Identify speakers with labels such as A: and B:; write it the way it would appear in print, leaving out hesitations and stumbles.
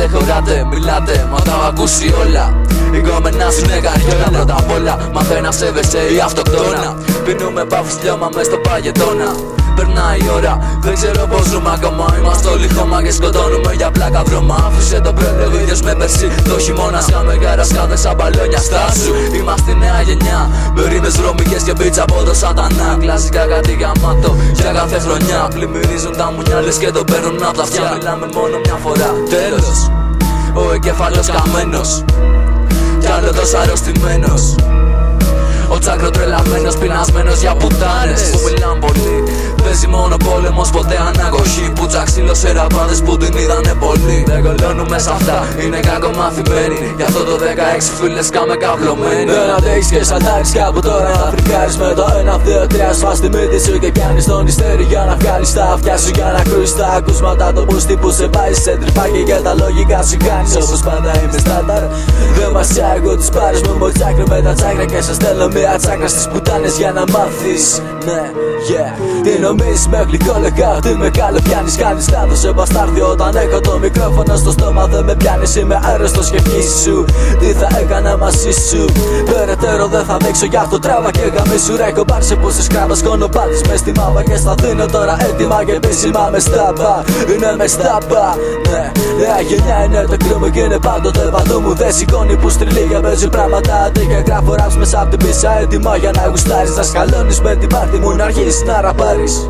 A: δεν χωράτε, μιλάτε, μα τα έχω ακούσει όλα. Οι κομμενάς είναι καριόλα. Πρώτα απ' όλα μαθαίνει να σέβεσαι η αυτοκτόνα. Πίνουμε πάφους λιώμα μες στο παγετώνα. Περνάει η ώρα, δεν ξέρω πως ζούμε ακόμα. Είμαστε όλοι χώμα και σκοτώνουμε για πλάκα βρώμα. Άφησε το πρόλογο ίδιος με περσί. Το χειμώνα σκάμε καρασκάδες σαν μπαλόνια στάσου. Είμαστε η νέα γενιά, με ρήμες βρωμικές και μπίτσα από το σατανά. Κλασικά κάτι γαμάτο για κάθε χρονιά. Πλημμυρίζουν τα μουνιά λες και το παίρνουν απ' τα αυτιά. Μιλάμε μόνο μια φορά, τέλος. Ο εγκέφαλος καμένος κι άλλο τόσο αρρωστημένος. Ο τσάκρο τρελαμένος, πεινασμένος για πουτάνες που μιλάνε πολύ. Παίζει μόνο πόλεμος, ποτέ αναγωγή. Πουτσα ξύλο σε ραπάδες που την είδανε πολύ. Δεν κολλώνουμε σ' αυτά, είναι κακομαθημένοι. Γι' αυτό το 16 φίλες κάμε καυλωμένοι. Δεν αντέχεις και σαλτάρεις κάπου τώρα να φρικάρεις. Με το 1, 2, 3 σφάς τη μύτη σου και πιάνεις τον υστέρι για να βγάλεις τα αυτιά σου. Για να ακούσεις τα ακούσματα, το μπούστι που σε πάει σε τρυπάκι και τα λογικά σου κάνεις. Όπως πάντα είμαι στάνταρ, δεν μας τσάγω τις πάρεις μου. Μοτσάκρι με τα τσάκρα και σας στέλνω μια τσάκρα στις πουτάνες για να μάθεις. Ναι, yeah. Τι νομίζεις με γλυκό λεγά ότι με καλό πιάνεις. Κάνεις λάθος σε μπαστάρδι όταν έχω το μικρόφωνο στο στόμα. Δεν με πιάνεις, είμαι άρρωστος και σου. Τι θα έκανα μαζί σου. Περαιτέρω δεν θα δείξω γι' αυτό τράβα και γαμίσου. Ρέχω πάρσε που σε σκάβας κονοπάτης μες στη μάπα. Και στα δίνω τώρα έτοιμα και επίσημα με στάπα. Είναι με στάπα, ναι. Νέα γενιά είναι το κρύο μου και είναι πάντοτε παντού μου. Δεν σηκώνει που στριλεί και παίζει πράγματα αντί και γράφω raps μέσα απ' την πίσα. Έτοιμα για να γουστάρεις, να σκαλώνεις με την πάρτι μου να αρχίσεις να ραπάρεις.